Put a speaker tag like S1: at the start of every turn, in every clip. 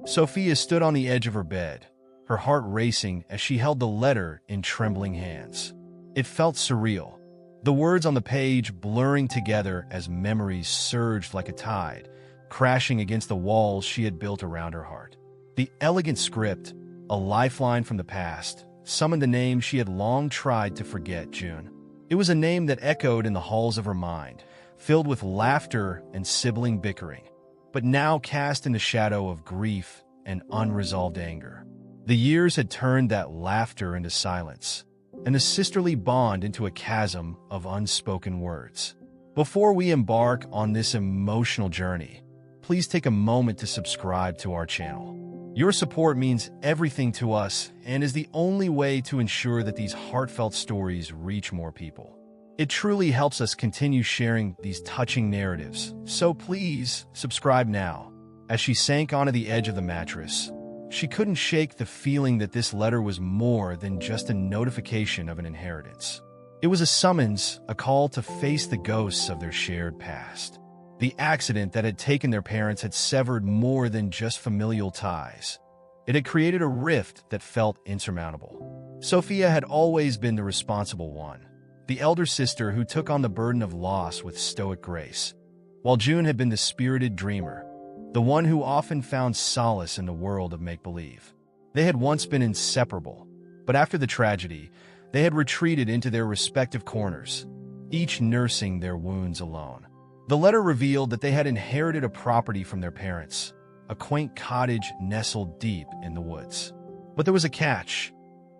S1: Sophia stood on the edge of her bed, her heart racing as she held the letter in trembling hands. It felt surreal, the words on the page blurring together as memories surged like a tide, crashing against the walls she had built around her heart. The elegant script, a lifeline from the past, summoned the name she had long tried to forget, June. It was a name that echoed in the halls of her mind, filled with laughter and sibling bickering, but now cast in the shadow of grief and unresolved anger. The years had turned that laughter into silence, and the sisterly bond into a chasm of unspoken words. Before we embark on this emotional journey, please take a moment to subscribe to our channel. Your support means everything to us and is the only way to ensure that these heartfelt stories reach more people. It truly helps us continue sharing these touching narratives, so please subscribe now. As she sank onto the edge of the mattress, she couldn't shake the feeling that this letter was more than just a notification of an inheritance. It was a summons, a call to face the ghosts of their shared past. The accident that had taken their parents had severed more than just familial ties. It had created a rift that felt insurmountable. Sophia had always been the responsible one, the elder sister who took on the burden of loss with stoic grace, while June had been the spirited dreamer, the one who often found solace in the world of make-believe. They had once been inseparable, but after the tragedy, they had retreated into their respective corners, each nursing their wounds alone. The letter revealed that they had inherited a property from their parents, a quaint cottage nestled deep in the woods. But there was a catch.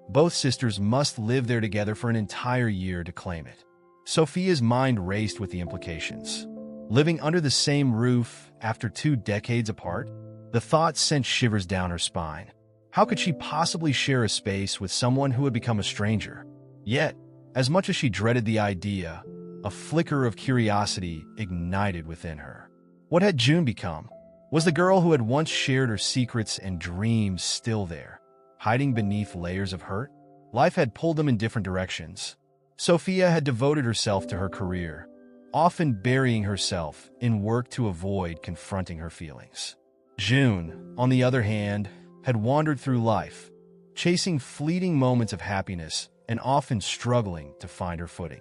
S1: Both sisters must live there together for an entire year to claim it. Sophia's mind raced with the implications. Living under the same roof after 2 decades apart, the thought sent shivers down her spine. How could she possibly share a space with someone who had become a stranger? Yet, as much as she dreaded the idea, a flicker of curiosity ignited within her. What had June become? Was the girl who had once shared her secrets and dreams still there, hiding beneath layers of hurt? Life had pulled them in different directions. Sophia had devoted herself to her career, often burying herself in work to avoid confronting her feelings. June, on the other hand, had wandered through life, chasing fleeting moments of happiness and often struggling to find her footing.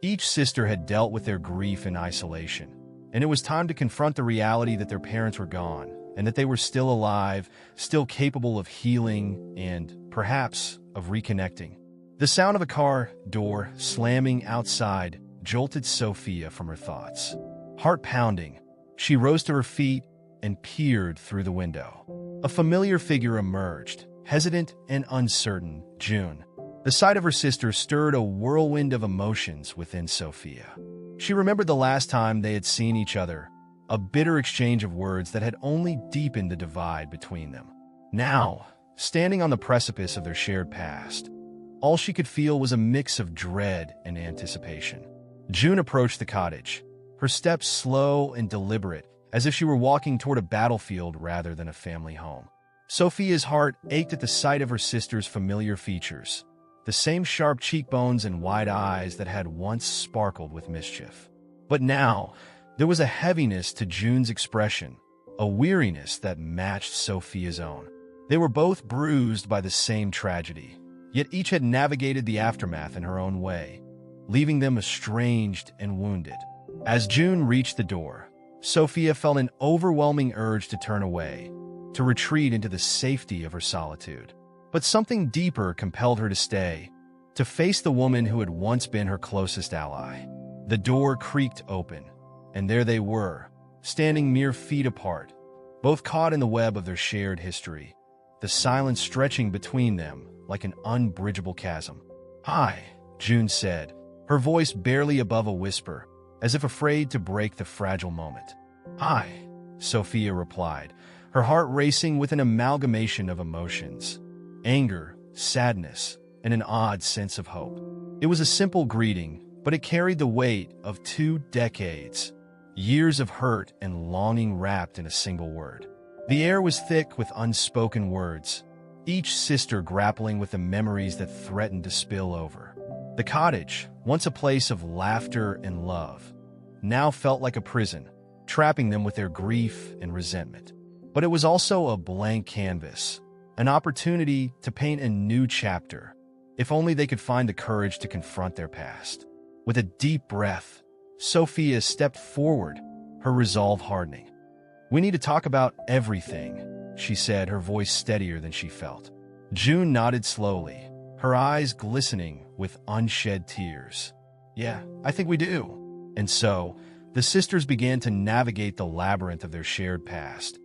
S1: Each sister had dealt with their grief in isolation, and it was time to confront the reality that their parents were gone and that they were still alive, still capable of healing and, perhaps, of reconnecting. The sound of a car door slamming outside jolted Sophia from her thoughts. Heart pounding, she rose to her feet and peered through the window. A familiar figure emerged, hesitant and uncertain. June. The sight of her sister stirred a whirlwind of emotions within Sophia. She remembered the last time they had seen each other, a bitter exchange of words that had only deepened the divide between them. Now, standing on the precipice of their shared past, all she could feel was a mix of dread and anticipation. June approached the cottage, her steps slow and deliberate, as if she were walking toward a battlefield rather than a family home. Sophia's heart ached at the sight of her sister's familiar features, the same sharp cheekbones and wide eyes that had once sparkled with mischief. But now, there was a heaviness to June's expression, a weariness that matched Sophia's own. They were both bruised by the same tragedy, yet each had navigated the aftermath in her own way, leaving them estranged and wounded. As June reached the door, Sophia felt an overwhelming urge to turn away, to retreat into the safety of her solitude. But something deeper compelled her to stay, to face the woman who had once been her closest ally. The door creaked open, and there they were, standing mere feet apart, both caught in the web of their shared history, the silence stretching between them like an unbridgeable chasm. "Hi," June said, her voice barely above a whisper, as if afraid to break the fragile moment. "Hi," Sophia replied, her heart racing with an amalgamation of emotions. Anger, sadness, and an odd sense of hope. It was a simple greeting, but it carried the weight of 2 decades, years of hurt and longing wrapped in a single word. The air was thick with unspoken words, each sister grappling with the memories that threatened to spill over. The cottage, once a place of laughter and love, now felt like a prison, trapping them with their grief and resentment. But it was also a blank canvas, an opportunity to paint a new chapter, if only they could find the courage to confront their past. With a deep breath, Sophia stepped forward, her resolve hardening. "We need to talk about everything," she said, her voice steadier than she felt. June nodded slowly, her eyes glistening with unshed tears. "Yeah, I think we do." And so, the sisters began to navigate the labyrinth of their shared past.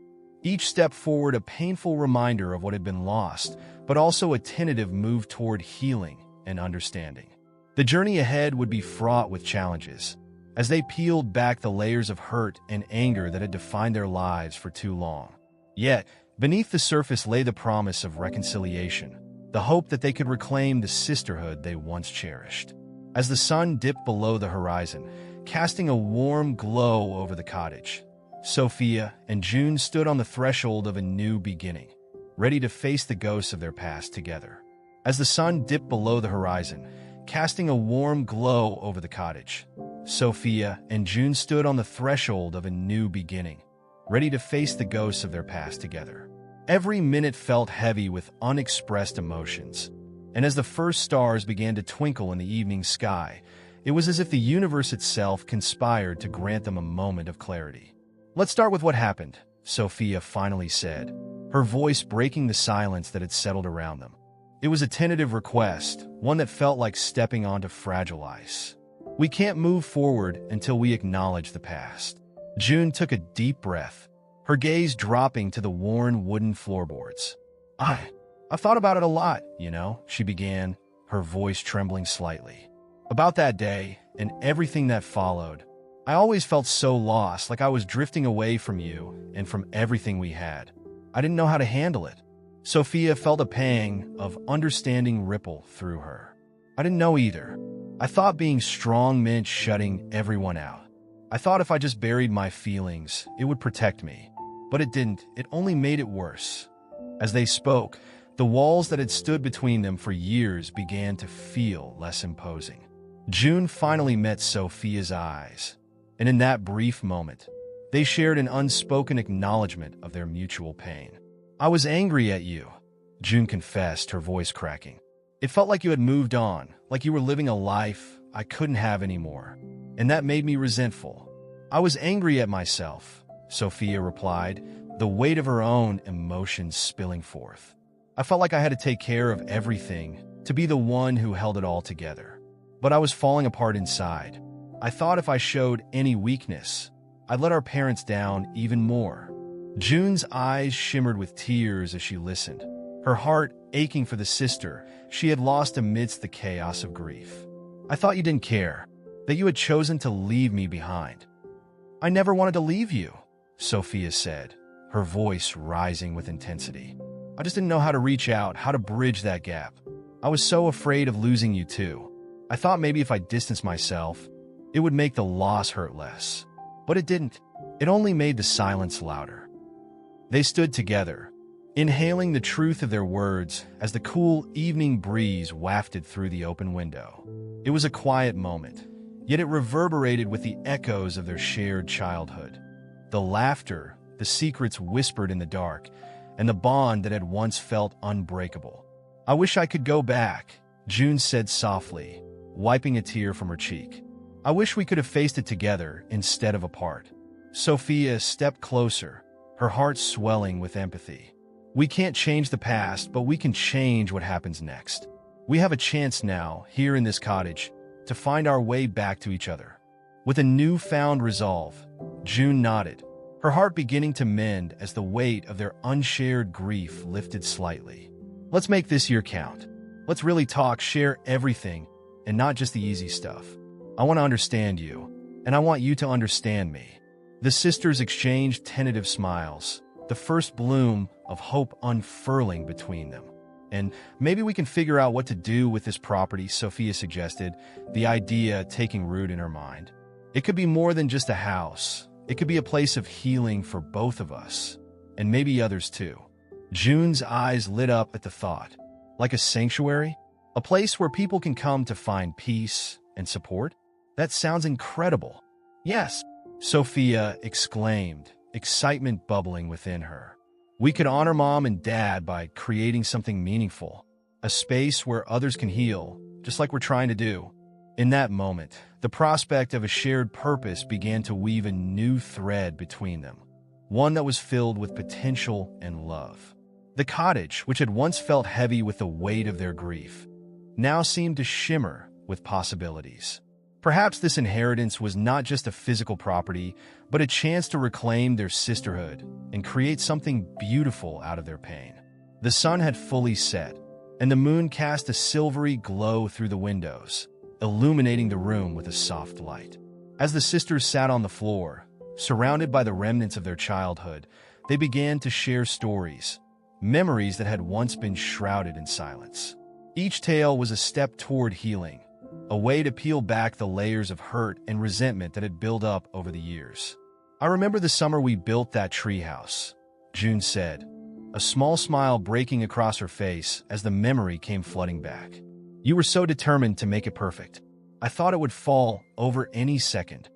S1: Each step forward a painful reminder of what had been lost, but also a tentative move toward healing and understanding. The journey ahead would be fraught with challenges, as they peeled back the layers of hurt and anger that had defined their lives for too long. Yet, beneath the surface lay the promise of reconciliation, the hope that they could reclaim the sisterhood they once cherished. As the sun dipped below the horizon, casting a warm glow over the cottage, Sophia and June stood on the threshold of a new beginning, ready to face the ghosts of their past together. As the sun dipped below the horizon, casting a warm glow over the cottage, Sophia and June stood on the threshold of a new beginning, ready to face the ghosts of their past together. Every minute felt heavy with unexpressed emotions, and as the first stars began to twinkle in the evening sky, it was as if the universe itself conspired to grant them a moment of clarity. "Let's start with what happened," Sophia finally said, her voice breaking the silence that had settled around them. It was a tentative request, one that felt like stepping onto fragile ice. "We can't move forward until we acknowledge the past." June took a deep breath, her gaze dropping to the worn wooden floorboards. I've thought about it a lot, she began, her voice trembling slightly. "About that day and everything that followed. I always felt so lost, like I was drifting away from you and from everything we had. I didn't know how to handle it." Sophia felt a pang of understanding ripple through her. "I didn't know either. I thought being strong meant shutting everyone out. I thought if I just buried my feelings, it would protect me. But it didn't. It only made it worse." As they spoke, the walls that had stood between them for years began to feel less imposing. June finally met Sophia's eyes, and in that brief moment, they shared an unspoken acknowledgement of their mutual pain. "I was angry at you," June confessed, her voice cracking. "It felt like you had moved on, like you were living a life I couldn't have anymore, and that made me resentful." "I was angry at myself," Sophia replied, the weight of her own emotions spilling forth. "I felt like I had to take care of everything, to be the one who held it all together. But I was falling apart inside. I thought if I showed any weakness, I'd let our parents down even more." June's eyes shimmered with tears as she listened, her heart aching for the sister she had lost amidst the chaos of grief. "I thought you didn't care, that you had chosen to leave me behind." "I never wanted to leave you," Sophia said, her voice rising with intensity. "I just didn't know how to reach out, how to bridge that gap. I was so afraid of losing you too. I thought maybe if I distanced myself, it would make the loss hurt less. But it didn't. It only made the silence louder." They stood together, inhaling the truth of their words as the cool evening breeze wafted through the open window. It was a quiet moment, yet it reverberated with the echoes of their shared childhood. The laughter, the secrets whispered in the dark, and the bond that had once felt unbreakable. "I wish I could go back," June said softly, wiping a tear from her cheek. "I wish we could have faced it together instead of apart." Sophia stepped closer, her heart swelling with empathy. "We can't change the past, but we can change what happens next. We have a chance now, here in this cottage, to find our way back to each other." With a newfound resolve, June nodded, her heart beginning to mend as the weight of their unshared grief lifted slightly. "Let's make this year count. Let's really talk, share everything, and not just the easy stuff. I want to understand you, and I want you to understand me." The sisters exchanged tentative smiles, the first bloom of hope unfurling between them. "And maybe we can figure out what to do with this property," Sophia suggested, the idea taking root in her mind. "It could be more than just a house. It could be a place of healing for both of us, and maybe others too." June's eyes lit up at the thought. "Like a sanctuary? A place where people can come to find peace and support? That sounds incredible." "Yes," Sophia exclaimed, excitement bubbling within her. We could honor Mom and Dad by creating something meaningful, a space where others can heal, just like we're trying to do. In that moment, the prospect of a shared purpose began to weave a new thread between them, one that was filled with potential and love. The cottage, which had once felt heavy with the weight of their grief, now seemed to shimmer with possibilities. Perhaps this inheritance was not just a physical property, but a chance to reclaim their sisterhood and create something beautiful out of their pain. The sun had fully set, and the moon cast a silvery glow through the windows, illuminating the room with a soft light. As the sisters sat on the floor, surrounded by the remnants of their childhood, they began to share stories, memories that had once been shrouded in silence. Each tale was a step toward healing, a way to peel back the layers of hurt and resentment that had built up over the years. "I remember the summer we built that treehouse," June said, a small smile breaking across her face as the memory came flooding back. "You were so determined to make it perfect. I thought it would fall over any second."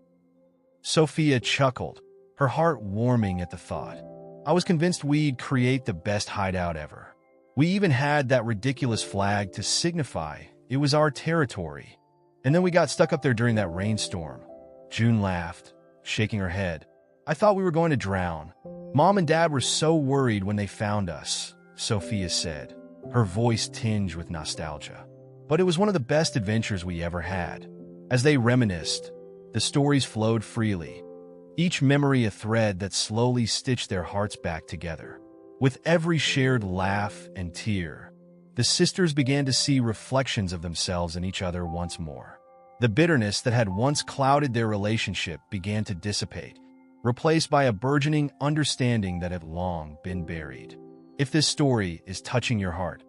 S1: Sophia chuckled, her heart warming at the thought. "I was convinced we'd create the best hideout ever. We even had that ridiculous flag to signify it was our territory. And then we got stuck up there during that rainstorm." June laughed, shaking her head. "I thought we were going to drown. Mom and Dad were so worried when they found us," Sophia said, her voice tinged with nostalgia. "But it was one of the best adventures we ever had." As they reminisced, the stories flowed freely, each memory a thread that slowly stitched their hearts back together. With every shared laugh and tear, the sisters began to see reflections of themselves in each other once more. The bitterness that had once clouded their relationship began to dissipate, replaced by a burgeoning understanding that had long been buried. If this story is touching your heart,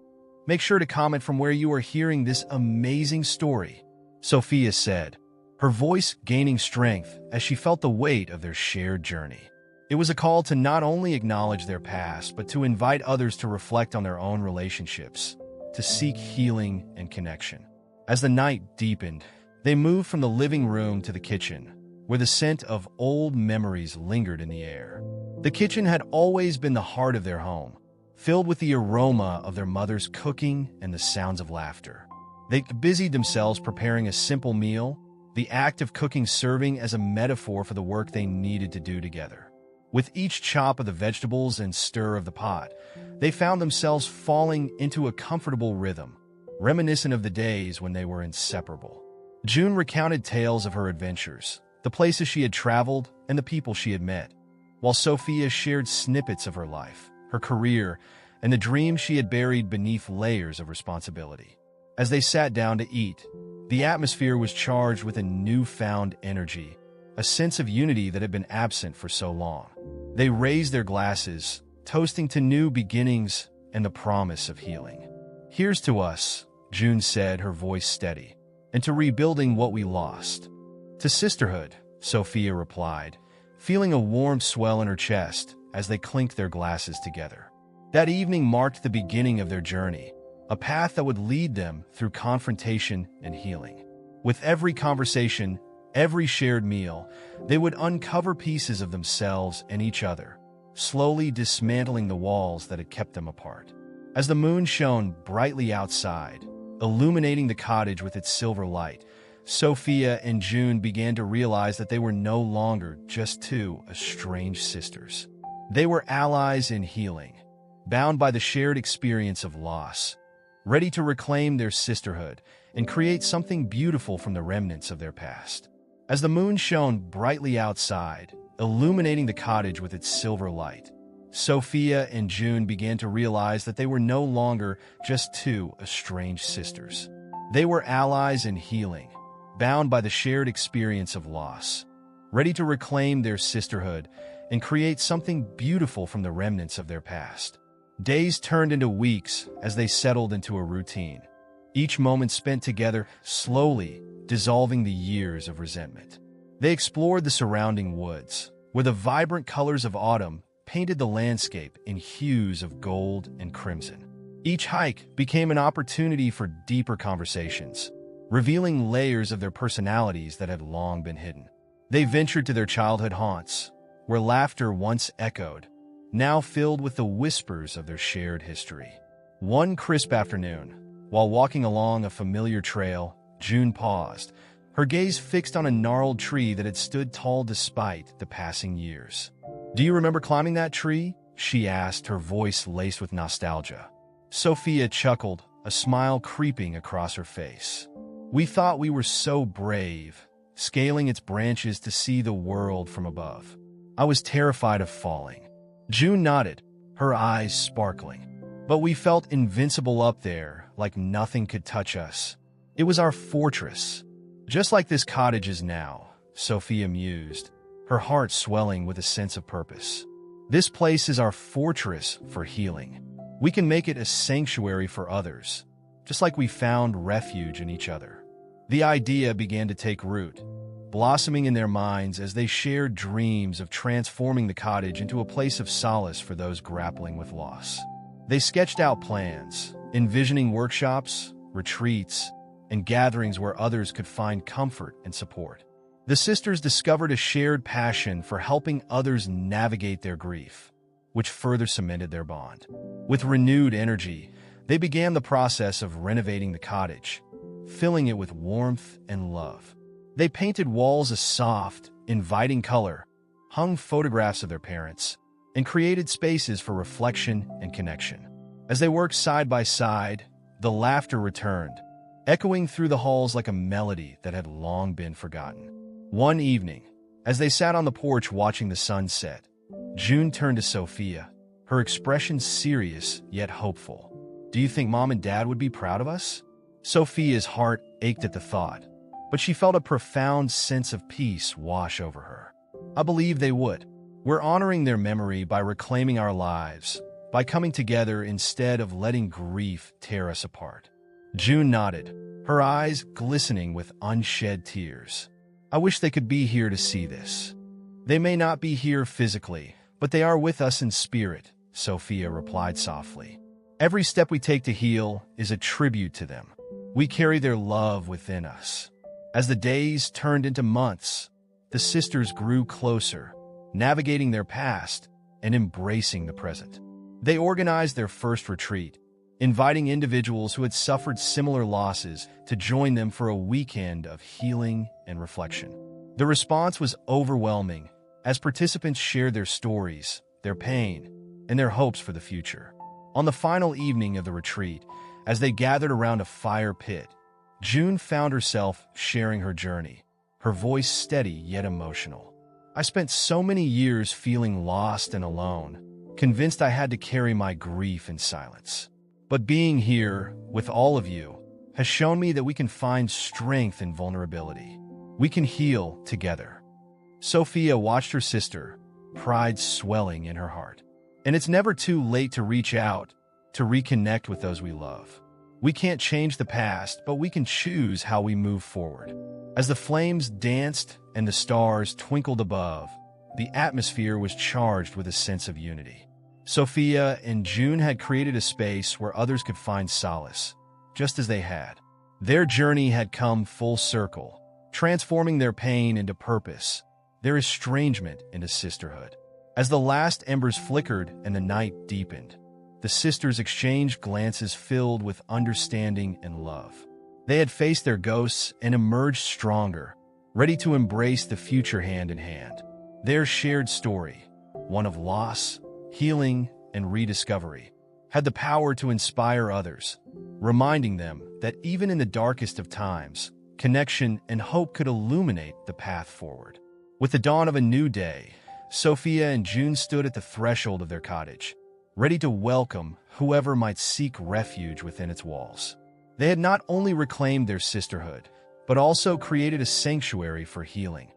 S1: make sure to comment from where you are hearing this amazing story, Sophia said, her voice gaining strength as she felt the weight of their shared journey. It was a call to not only acknowledge their past, but to invite others to reflect on their own relationships, to seek healing and connection. As the night deepened, they moved from the living room to the kitchen, where the scent of old memories lingered in the air. The kitchen had always been the heart of their home, filled with the aroma of their mother's cooking and the sounds of laughter. They busied themselves preparing a simple meal, the act of cooking serving as a metaphor for the work they needed to do together. With each chop of the vegetables and stir of the pot, they found themselves falling into a comfortable rhythm, reminiscent of the days when they were inseparable. June recounted tales of her adventures, the places she had traveled, and the people she had met, while Sophia shared snippets of her life, her career, and the dreams she had buried beneath layers of responsibility. As they sat down to eat, the atmosphere was charged with a newfound energy, a sense of unity that had been absent for so long. They raised their glasses, toasting to new beginnings and the promise of healing. "Here's to us," June said, her voice steady, "and to rebuilding what we lost." "To sisterhood," Sophia replied, feeling a warm swell in her chest as they clinked their glasses together. That evening marked the beginning of their journey, a path that would lead them through confrontation and healing. With every conversation, every shared meal, they would uncover pieces of themselves and each other, slowly dismantling the walls that had kept them apart. As the moon shone brightly outside, illuminating the cottage with its silver light, Sophia and June began to realize that they were no longer just two estranged sisters. They were allies in healing, bound by the shared experience of loss, ready to reclaim their sisterhood and create something beautiful from the remnants of their past. As the moon shone brightly outside, illuminating the cottage with its silver light, Sophia and June began to realize that they were no longer just two estranged sisters. They were allies in healing, bound by the shared experience of loss, ready to reclaim their sisterhood and create something beautiful from the remnants of their past. Days turned into weeks as they settled into a routine, each moment spent together slowly dissolving the years of resentment. They explored the surrounding woods, where the vibrant colors of autumn painted the landscape in hues of gold and crimson. Each hike became an opportunity for deeper conversations, revealing layers of their personalities that had long been hidden. They ventured to their childhood haunts, where laughter once echoed, now filled with the whispers of their shared history. One crisp afternoon, while walking along a familiar trail, June paused, her gaze fixed on a gnarled tree that had stood tall despite the passing years. "Do you remember climbing that tree?" she asked, her voice laced with nostalgia. Sophia chuckled, a smile creeping across her face. "We thought we were so brave, scaling its branches to see the world from above. I was terrified of falling." June nodded, her eyes sparkling. "But we felt invincible up there, like nothing could touch us. It was our fortress. Just like this cottage is now," Sophia mused, her heart swelling with a sense of purpose. "This place is our fortress for healing. We can make it a sanctuary for others, just like we found refuge in each other." The idea began to take root, blossoming in their minds as they shared dreams of transforming the cottage into a place of solace for those grappling with loss. They sketched out plans, envisioning workshops, retreats, and gatherings where others could find comfort and support. The sisters discovered a shared passion for helping others navigate their grief, which further cemented their bond. With renewed energy, they began the process of renovating the cottage, filling it with warmth and love. They painted walls a soft, inviting color, hung photographs of their parents, and created spaces for reflection and connection. As they worked side by side, the laughter returned, echoing through the halls like a melody that had long been forgotten. One evening, as they sat on the porch watching the sun set, June turned to Sophia, her expression serious yet hopeful. "Do you think Mom and Dad would be proud of us?" Sophia's heart ached at the thought, but she felt a profound sense of peace wash over her. "I believe they would. We're honoring their memory by reclaiming our lives, by coming together instead of letting grief tear us apart." June nodded, her eyes glistening with unshed tears. "I wish they could be here to see this." "They may not be here physically, but they are with us in spirit," Sophia replied softly. "Every step we take to heal is a tribute to them. We carry their love within us." As the days turned into months, the sisters grew closer, navigating their past and embracing the present. They organized their first retreat, inviting individuals who had suffered similar losses to join them for a weekend of healing and reflection. The response was overwhelming as participants shared their stories, their pain, and their hopes for the future. On the final evening of the retreat, as they gathered around a fire pit, June found herself sharing her journey, her voice steady yet emotional. "I spent so many years feeling lost and alone, convinced I had to carry my grief in silence. But being here, with all of you, has shown me that we can find strength in vulnerability. We can heal together." Sophia watched her sister, pride swelling in her heart. "And it's never too late to reach out, to reconnect with those we love. We can't change the past, but we can choose how we move forward." As the flames danced and the stars twinkled above, the atmosphere was charged with a sense of unity. Sophia and June had created a space where others could find solace, just as they had. Their journey had come full circle, transforming their pain into purpose, their estrangement into sisterhood. As the last embers flickered and the night deepened, the sisters exchanged glances filled with understanding and love. They had faced their ghosts and emerged stronger, ready to embrace the future hand in hand. Their shared story, one of loss, healing, and rediscovery, had the power to inspire others, reminding them that even in the darkest of times, connection and hope could illuminate the path forward. With the dawn of a new day, Sophia and June stood at the threshold of their cottage, ready to welcome whoever might seek refuge within its walls. They had not only reclaimed their sisterhood, but also created a sanctuary for healing,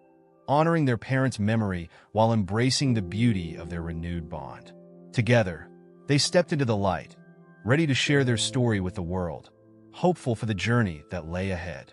S1: honoring their parents' memory while embracing the beauty of their renewed bond. Together, they stepped into the light, ready to share their story with the world, hopeful for the journey that lay ahead.